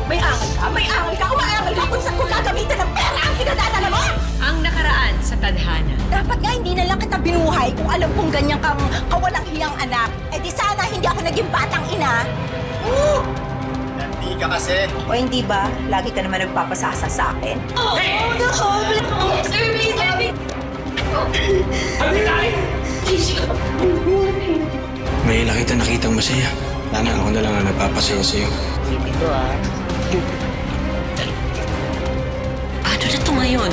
May angal ka? May angal ka? Umaangal ka kung saan ko gagamitin ng pera ang kinadadala mo? Ang nakaraan sa tadhana. Dapat nga hindi na lang kita binuhay kung alam kong ganyan kang kawalang hiyang anak. Eh di sana hindi ako naging batang ina. Hindi ka kasi. O hindi ba? Lagi ka naman nagpapasasa sa akin. May nakitang masaya. Sana ako na lang ang nagpapasaya sa'yo. Ano na to ngayon?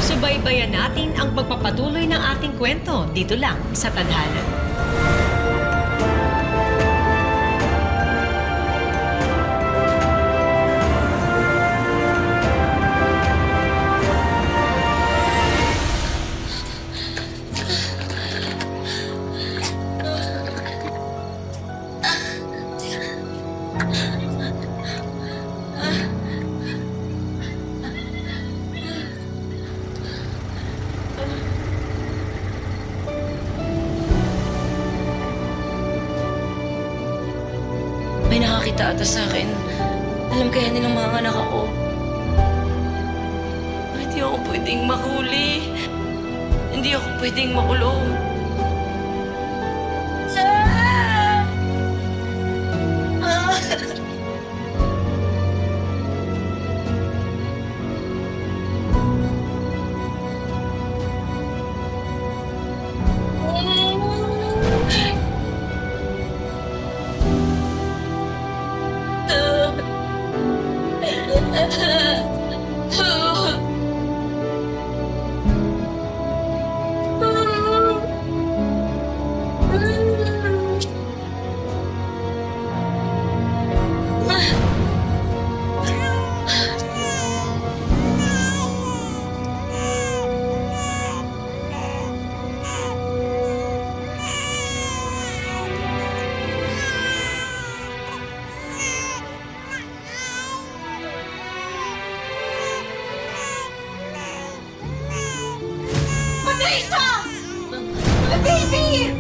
Subaybayan natin ang pagpapatuloy ng ating kwento dito lang sa Tadhana. May nakakita ata sa akin. Alam kaya nilang mga anak ako. Hindi ako pwedeng mahuli. Hindi ako pwedeng makulong. Patricia! The baby!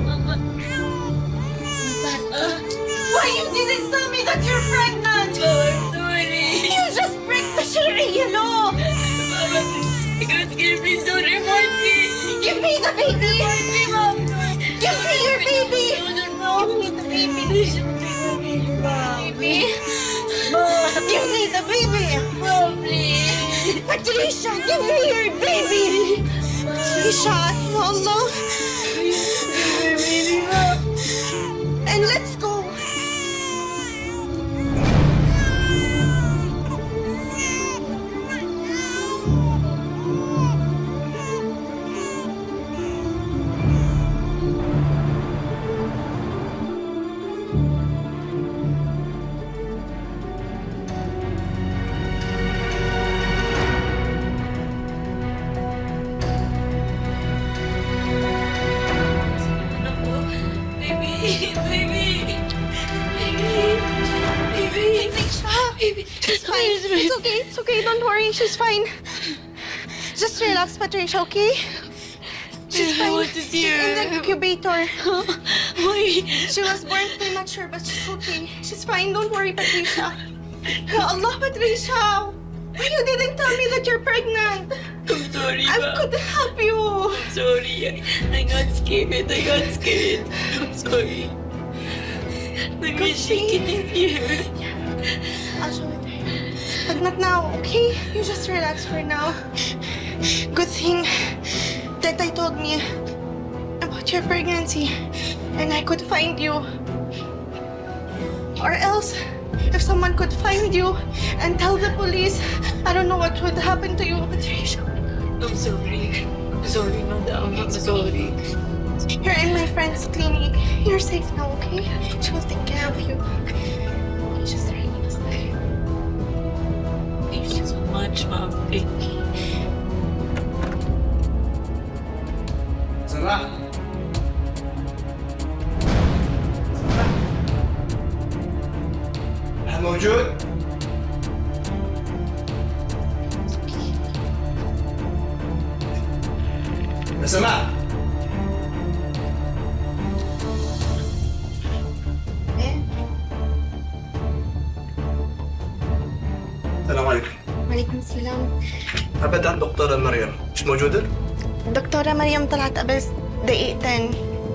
Why you didn't tell me that you're pregnant? I'm sorry. You just break the Sharia law! God, please don't remind me. Give me the baby! Give me your baby! No. Give me the baby! Baby? Give me the baby! Mom, please. Patricia, give me your baby! Patricia, ya Allah! And let's go! She's fine. It's okay. It's okay. Don't worry. She's fine. Just relax, Patricia, okay? She's I fine. want to see She's in the her. incubator. Why? She was born premature, but she's okay. She's fine. Don't worry, Patricia. Ya Allah, Patricia. Why you didn't tell me that you're pregnant? I'm sorry, I Ma. could help you. Sorry. I got scared. I'm sorry. Let me shake it in here. I'll show it to you. But not now, okay? You just relax for now. Good thing that I told me about your pregnancy and I could find you. Or else, if someone could find you and tell the police, I don't know what would happen to you, Patricia. I'm sorry. Sorry, madam. I'm sorry. You're in my friend's clinic. You're safe now, okay? She will take care of you. You just relax. Thank you so much, Mom. Thank you. Sarah! موجود؟ Masama! Eh, السلام عليكم. وعليكم السلام. أبدا دكتورة مريم مش موجودة؟ دكتورة مريم طلعت قبل دقيقتين،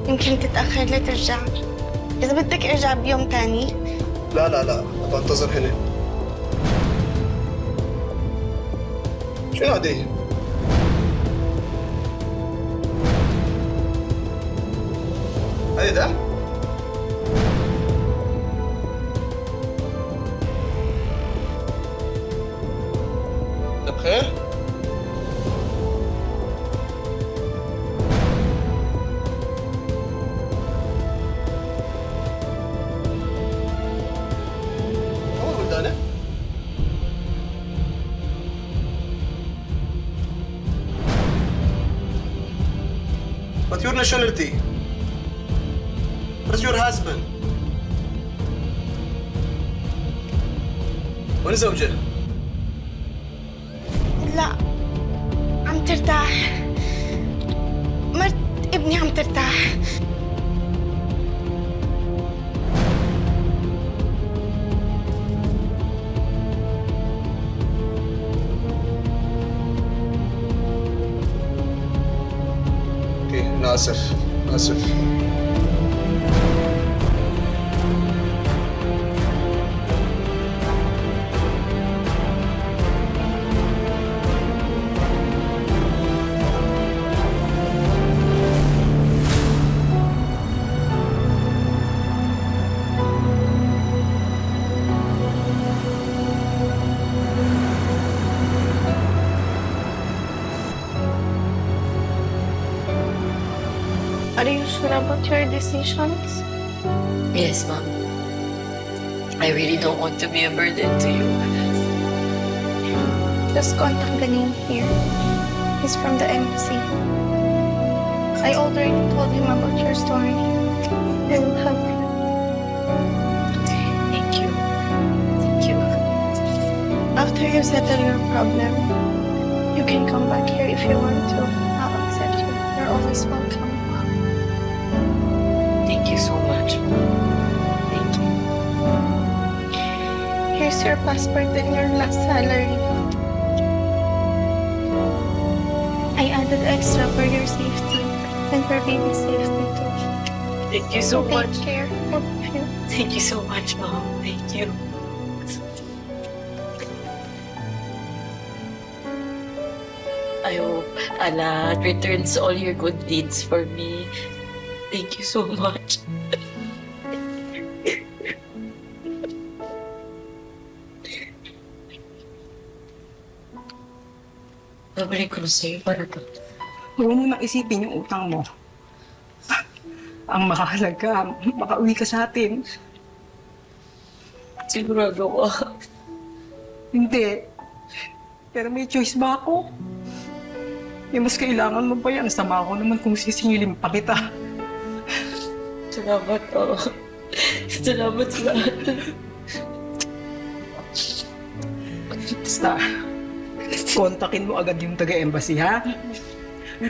يمكن تتأخر لترجع. إذا بدك ارجع بيوم تاني. لا لا لا أبغى أنتظر هنا. شنو هذه؟ هذه ده؟ ده بخير؟ أول ولدانة؟ What's your nationality? What's your husband? وين زوجة؟ لا، عم ترتاح. مرت ابني عم ترتاح. اوكي أنا آسف آسف. Are you sure about your decisions? Yes, Mom. I really don't want to be a burden to you. Just contact the name here. He's from the embassy. I already told him about your story. He will help you. Thank you. Thank you. After you settle your problem, you can come back here if you want to. I'll accept you. You're always welcome. Thank you so much, Mom. Thank you. Here's your passport and your last salary. I added extra for your safety and for baby safety too. Thank you so much. Take care of you. Thank you so much, Mom. Thank you. I hope Allah returns all your good deeds for me. Thank you so much. Babalik ko na sa'yo para to. Huwag mo nang isipin yung utang mo. Ang mahalaga, makauwi ka sa atin. Sigurado ka. Hindi. Pero may choice ba ako? Eh, mas kailangan mo pa yan. Sama ko naman kung sisingilin pa kita. Salamat, oh. Salamat sa lahat. Basta, kontakin mo agad yung taga-embassy, ha?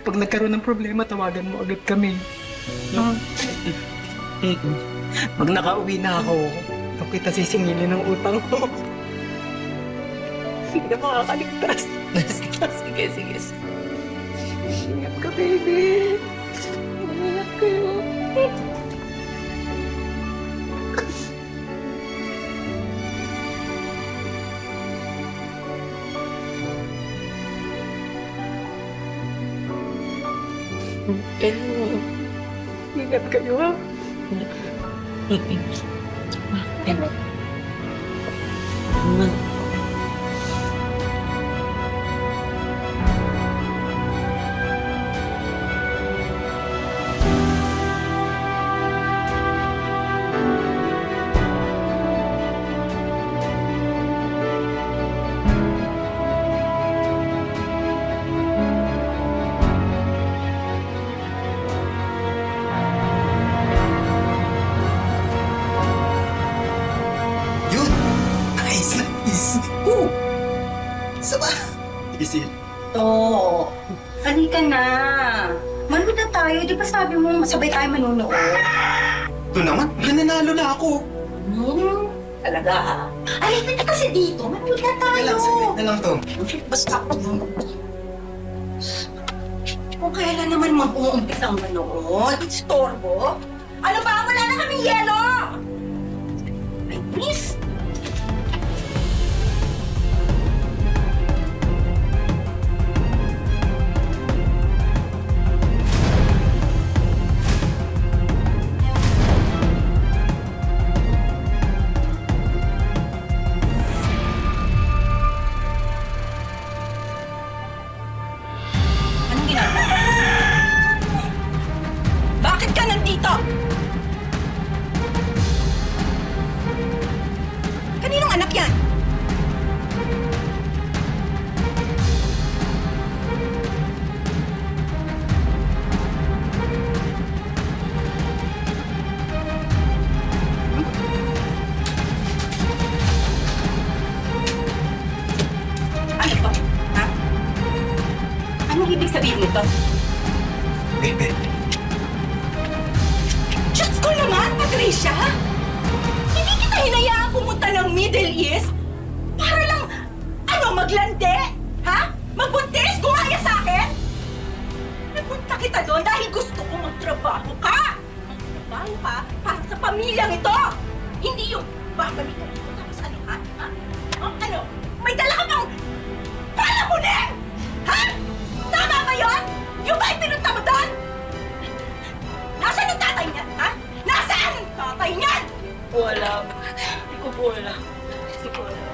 Pag nagkaroon ng problema, tawagan mo agad kami. No? Pag nakauwi na ako, kung kita sisingilin ng utang ko, hindi na makakaligtas. Sige, sige. Ingat ka, baby. Ingat kayo. Pero, Ingat kayo, ha? Yun! Nice, nice! Woo! Isa ba? Easy. Oo. Halika na. Manood na tayo. Di ba sabi mo masabay tayo manunood? Ito naman, nananalo na ako. Talaga. Halika na kasi dito. Manood na tayo. Saglit na lang to. Basta ako. Kung kailan naman mag-uumpisang manood, istorbo. Ano ba? Wala na kaming yelo! Ay, miss! Anong ginagawa? Bakit ka nandito? Kaninong anak yan? Ano to? Ha? Anong ibig sabihin nito? Diyos ko naman, Patricia! Hindi kita hinayaan pumunta ng Middle East para lang, maglande? Ha? Magbuntis? Gumaya sa akin? Nagpunta kita doon dahil gusto ko magtrabaho ka! Magtrabaho ka para sa pamilyang ito! Hindi yung babalik ka dito tapos ano, ha? Ano? May dala ka pang palamunin! Ha? Tama ba yun? Yung ba pinunta mo doon? Nasaan ang tatay niyan, ha? Nasaan ang tatay niyan? Wala. Hindi ko po alam. Hindi ko alam.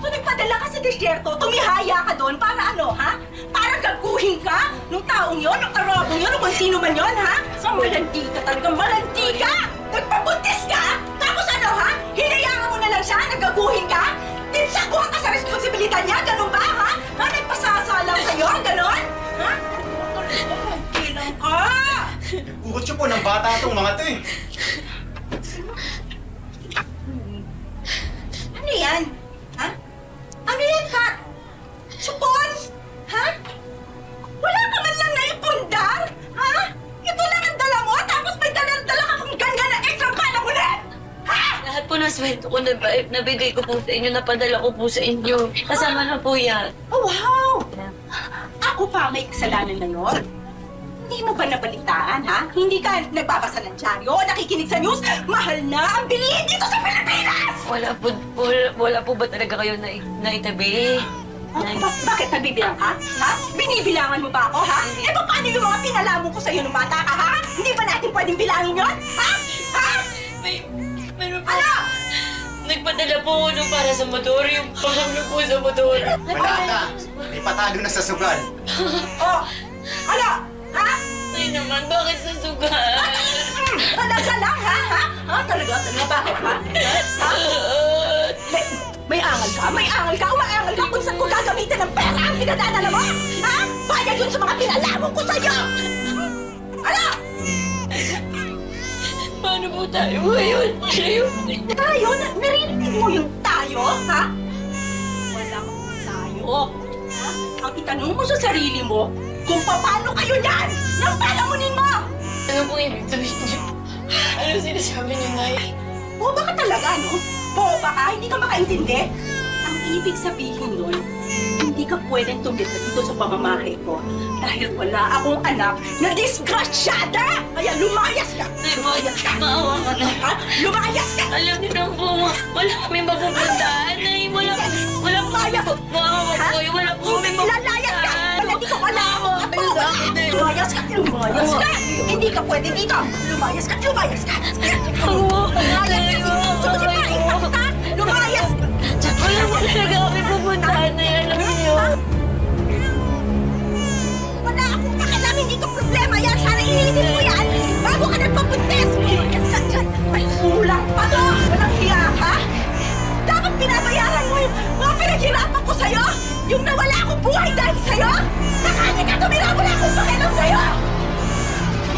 So nagpadala ka sa disyerto, tumihaya ka doon para ano, ha? Para gaguhin ka nung taong yon, nung karabong yon, nung kung sino man yon, ha? So malandi ka talaga, malandi ka! Nagpabuntis ka! Tapos ano, ha? Hinayaan mo na lang siya, nagaguhin ka? Tinsakuhan ka sa responsibilidad niya, ganun ba, ha? Ha? Nagpasasalang kayo, ganun? Ha? Kailan ka? Ugot siya po ng bata itong mga to eh. Ano yan? Ha? Ano yan, Kat? Supon? Ha? Wala ka man lang naipundar? Ha? Ito lang ang dala mo, tapos may dala ka kung ganyan na extra palamunin? Ha? Lahat po ng sweldo ko nabigay ko po sa inyo, napadala ko po sa inyo. Kasama na po yan. Oh, wow! Ako pa may kasalanan na yun. Hindi mo ba nabalitaan, ha? Hindi ka nagbabasa ng dyaryo o nakikinig sa news? Mahal na ang bilihin dito sa Pilipinas! Wala po ba talaga kayo naitabi? Bakit nagbibilang ka? Ha? Binibilangan mo ba ako, ha? Eh, paano yung mga pinalamo ko sa'yo nung bata ka, ha? Hindi ba natin pwedeng bilangin yun? Ha? Ha? Meron po. Ano? Nagpadala po ako nung para sa motor, yung pangamlo po sa motor. Wala na. May patalo na sa sugal. Oh! Ano? Ha? Ay naman, bakit sa sugal? Talaga lang, ha? Ha? Talaga? Bakit, ha? Ha? May angal ka? May angal ka? Umaangal ka kung saan ko gagamitin ng pera ang pinadadala mo? Ha? Bayad yun sa mga pinalamon ko sa'yo! Ano? Paano po tayo ngayon? Tayo? Narinig mo yung tayo, ha? Walang tayo. Ha? Ang itanong mo sa sarili mo, kung paano kayo yan nang palamunin mo! Ano po ibig sabihin niyo? Ano sinasabi niyo, Nay? Boba ka talaga, no? Boba ka? Hindi ka makaintindi? Ang ibig sabihin nun, hindi ka pwedeng tumira dito sa pamamahay ko dahil wala akong anak na disgrasyada! Kaya lumayas ka! Nay, maawa ka na. Ha? Lumayas ka! Alam niyo na po, wala kami mapupuntahan, Nay. Wala Lumayas! maawa po kayo. Wala po kami Lalayas ka! Wala di ka wala ako! Sa akin, Nay. Lumayas ka! Lumayas ka! Hindi ka pwede dito! Lumayas ka! Lumayas ka! Lumayas ka! Susipain ka kita! Lumayas! Wala po talaga kami pupuntahan, Nay. Alam niyo. Wala akong pakialam! Hindi ko problema yan! Sana inisip mo yan! Bago ka nagpabuntis! Lumayas ka dyan! May kulang pa to! Walang hiya ka! Dapat pinabayaran mo yung mga pinaghirapan ko sa'yo! Yung nawala akong buhay dahil sa'yo! Nakanya ka tumira! Wala akong pakialam sa'yo!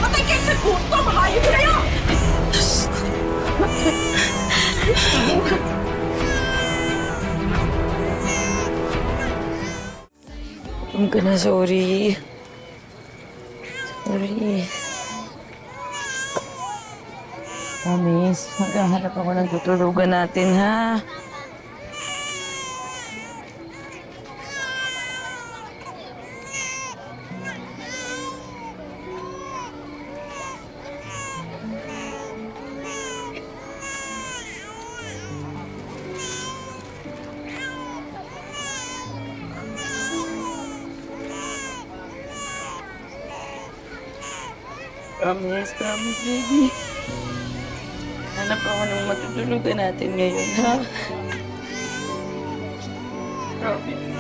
Matay kayo sa gutom! Hayop kayo! Huwag ka na, sorry. Sorry. Promise, maghahanap ako ng tutulugan natin, ha? Promise, baby. Hanap ako ng matutulugan natin ngayon, ha? Promise.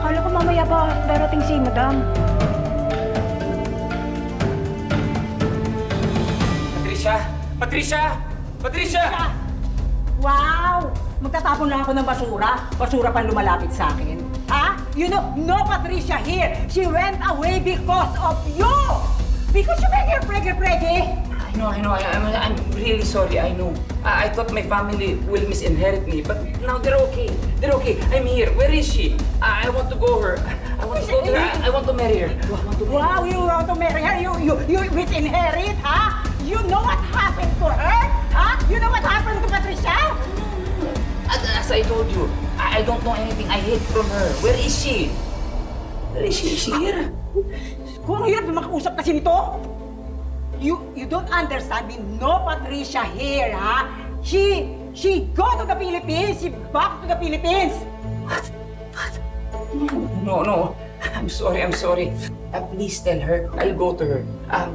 Akala ko mamaya pa darating si Madam. Patricia! Patricia! Patricia! Wow! Magtatapon lang ako ng basura. Basura pang lumalapit sa akin. Ha? You know, no Patricia here. She went away because of you! Because you make her prege-prege. I know. I'm really sorry. I know. I thought my family will misinherit me, but now they're okay. They're okay. I'm here. Where is she? I want to go her. I want to go to her. I want to marry her. Wow, you want to marry her? You misinherit, ha? You know what happened to her? Ha? You know what happened to Patricia? As I told you, I don't know anything. I hid from her. Where is she? Where is she? Is she here? Kung hirap na makausap kasi nito. You don't understand me. No Patricia here, ha? She go to the Philippines. She back to the Philippines. No. I'm sorry. Please tell her. I'll go to her.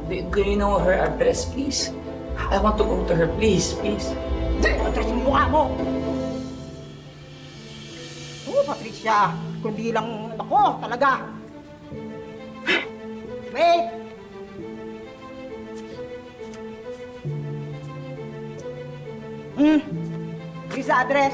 Do you know her address, please? I want to go to her. Please. Address mo mukha mo. Oh, Patricia. Kundi lang ako, talaga. Wait. Here's the address.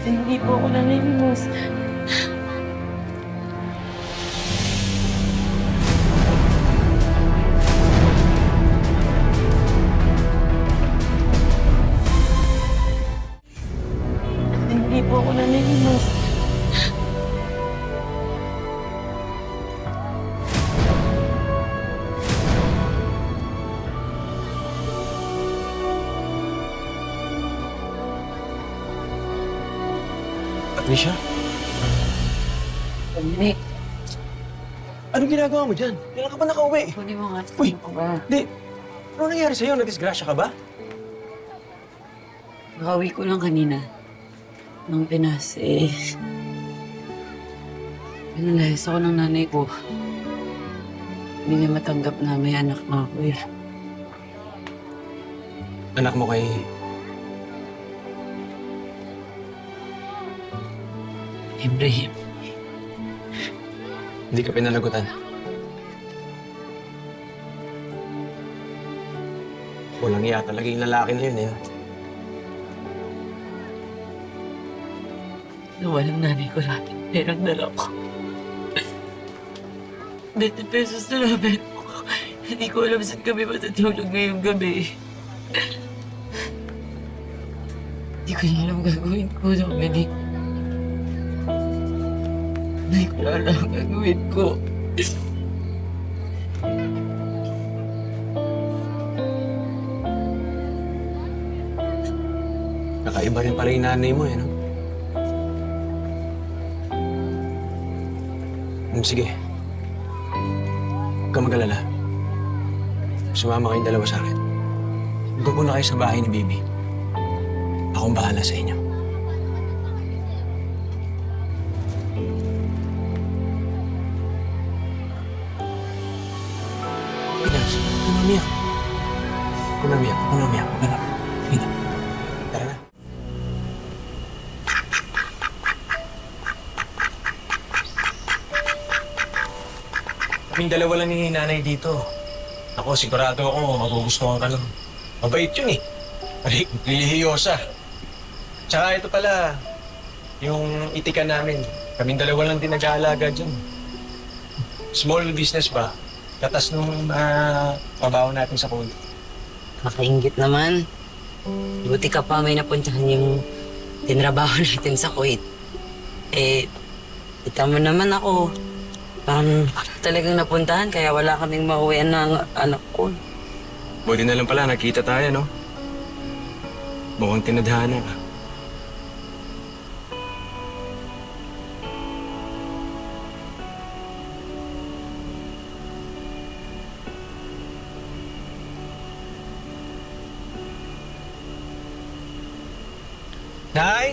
Hindi po ako nanimos. Hindi po ako nanimos. Patricia? Dominic, Anong ginagawa mo dyan? Kailan ka ba nakauwi? kunin mo nga. Uy! Ano ka ba? Di! Ano nangyari sa'yo? Nadisgrasya ka ba? Nakauwi ko lang kanina. Nung Pinas, pinalayas ako ng nanay ko. Hindi niya matanggap na may anak na ako eh. Anak mo kay... Ibrahim. Hindi ka pinalagutan. Walang iya talaga yung lalaki na yun eh. Nawalang nanay ko lahat ng perang dala ko. 20 pesos na namin ko. Hindi ko alam saan kami matatulog ngayong gabi. Hindi ko na alam gagawin ko, Dominic. Hindi ko na alam gagawin ko. Nakaiba rin pala yung nanay mo eh, no? Sige. Huwag ka mag-alala. Sumama kayong dalawa sa akin. Doon po na kayo sa bahay ni Bibi. Akong bahala sa inyo. na umiyak. Huwag ka na umiyak. Huwag ka na. Dito. Tara na. Kaming dalawa lang ni nanay dito. Ako, sigurado ako, magugustuhan ka lang. Mabait yun eh. Relihiyosa. Tsaka ito pala, yung itikan namin. Kaming dalawa lang din nag-aalaga dyan. Small business ba? Katas nung pabaho natin sa kulit. Makaingit naman. Buti ka pa may napuntahan yung tinrabaho natin sa Kuwait. Eh, kita mo naman ako. Parang talagang napuntahan kaya wala kaming mauwian ng anak ko. Buti na lang pala, nakita tayo, no? Mukhang tinadhana ka. Nay?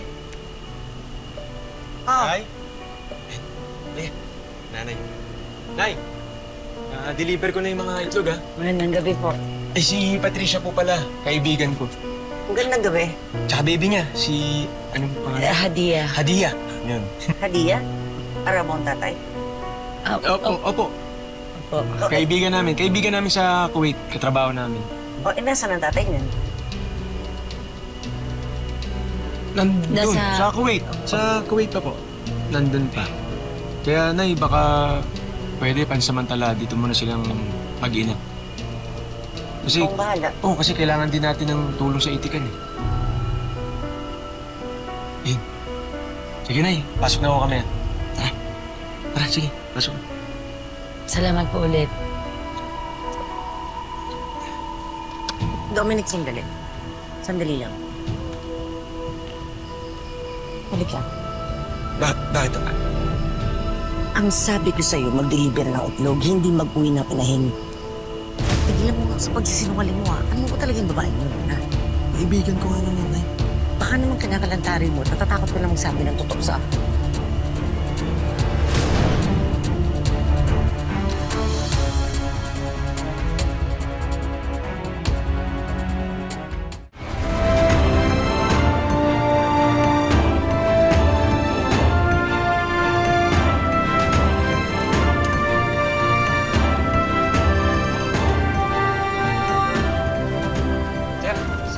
Nay? Eh, nanay. Nay! Deliver ko na yung mga itlog, ha? Magandang gabi po. Eh, si Patricia po pala, kaibigan ko. Magandang gabi. Tsaka baby niya, si... Anong pangalan? Hadia. Hadia. Yun. Hadia? Para mo ang tatay? Opo. Opo. Kaibigan namin sa Kuwait, katrabaho namin. O, inasan ang tatay niyan? Nandun, sa Kuwait. Sa Kuwait pa po. Nandun pa. Kaya, Nay, baka pwede pansamantala dito muna silang mag-ina. Kasi, Ang bahala. kasi kailangan din natin ng tulong sa itikan eh. Ayun. Sige, Nay. Pasok na ako kami. Tara. Tara, sige. Pasok. Salamat po ulit. Dominic, sandali. Sandali lang. Balik lang. Bakit? Ang sabi ko sa'yo, mag-deliver ng itlog, hindi mag-uwi ng inahin. Tigilan mo nga sa pagsisinungaling mo, ha? Ano ba talagang babae mo, ha? Kaibigan ko nga naman, Nay. Baka naman kinakalantari mo, natatakot ka lang magsabi ng totoo sa akin.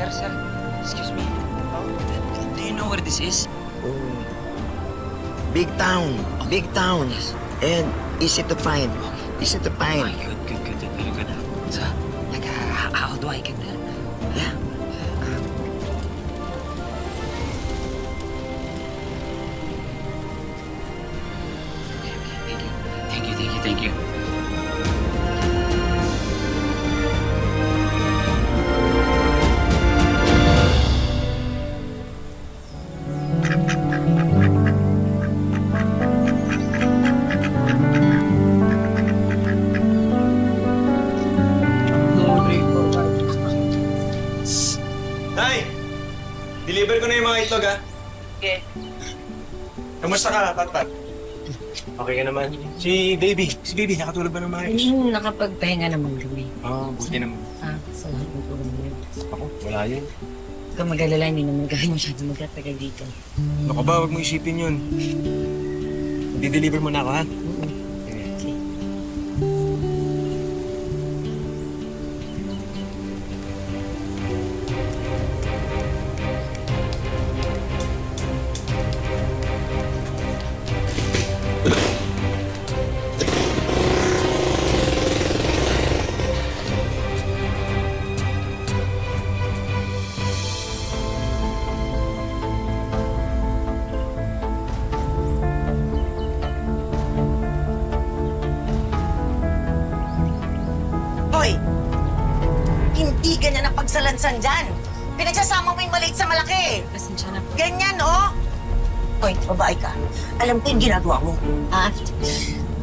Sir. Excuse me. Do you know where this is? Big town. And easy to find. Good. Very good. So, like, how do I get there? Yeah. Thank you. Nay! Deliver ko na yung mga itlog, ha? Okay. Kamusta ka, Pat? Okay ka naman. Si baby, nakatulog ba ng maayos? Nakapagpahinga naman kami. Buti naman. Salamat po naman. Ako, wala yun. Huwag kang mag-alala, hindi naman kami masyado magtatagal dito. Ano ka ba? Huwag mo isipin yun. Di-deliver mo na ako, ha? Okay. Hoy! Hindi ganyan ang pagsalansan dyan. Pinagsasama mo yung maliit sa malaki. Pasensya na po. Ganyan, oh! Hoy, babae ka. Alam ko yung ginagawa mo. Ha?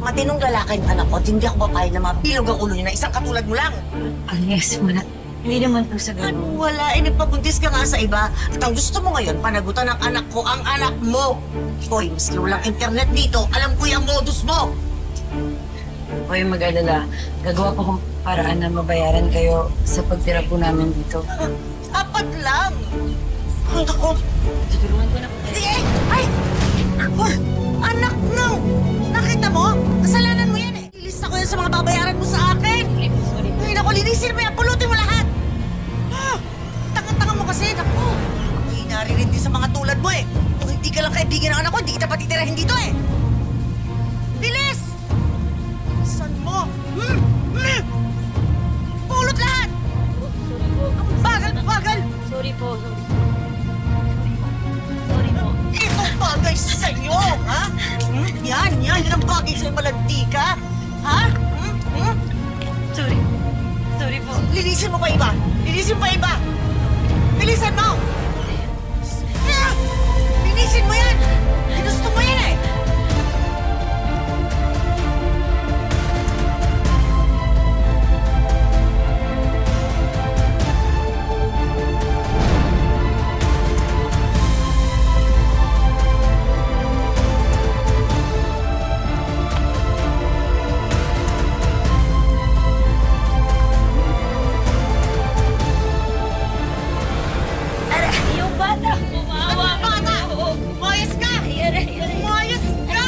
Matinong lalaki yung anak ko at hindi ako papayag na mabilog ang ulo niya na isang katulad mo lang. Agnes, wala. Hindi naman po sa Ano wala? Eh, nagpabuntis ka nga sa iba. At ang gusto mo ngayon, panagutan ng anak ko ang anak mo. Hoy, maski walang internet dito, alam ko yung modus mo. Huwag mag-alala. Gagawa po kong paraan na mabayaran kayo sa pagtira po namin dito. Apat lang! Ay, naku! Tutulungan ko na po. Ay! Naku! Anak nang! Nakita mo? Kasalanan mo yan eh! Ilista ko yan sa mga babayaran mo sa akin! Sorry po. Ay, naku, linisin mo yan! Pulutin mo lahat! Tanga-tanga mo kasi, naku! Ay, narinig din sa mga tulad mo eh! Kung hindi ka lang kaibigan ng anak ko, hindi kita patitirahin dito eh! Bilis! Saan mo? Pulot lahat! Ang bagal! Sorry po. Sorry po. Ito bagay sa'yo, ha? Yan ang bagay sa'yo, malandi ka. Ha? Sorry. Sorry po. Linisin mo pa iba. Bilisan mo! Linisin mo yan! Ginusto mo yan eh! Yung bata! Ano bata? Umayos ka! Umayos ka!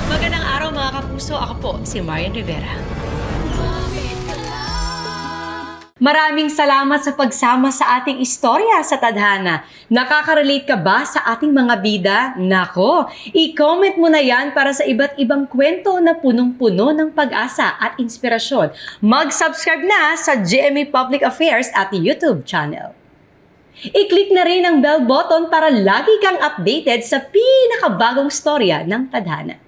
Magandang araw mga kapuso. Ako po si Marian Rivera. Maraming salamat sa pagsama sa ating istorya sa Tadhana. Nakaka-relate ka ba sa ating mga bida? Nako, i-comment mo na yan para sa iba't ibang kwento na punong-puno ng pag-asa at inspirasyon. Mag-subscribe na sa GMA Public Affairs at YouTube channel. I-click na rin ang bell button para lagi kang updated sa pinakabagong storya ng Tadhana.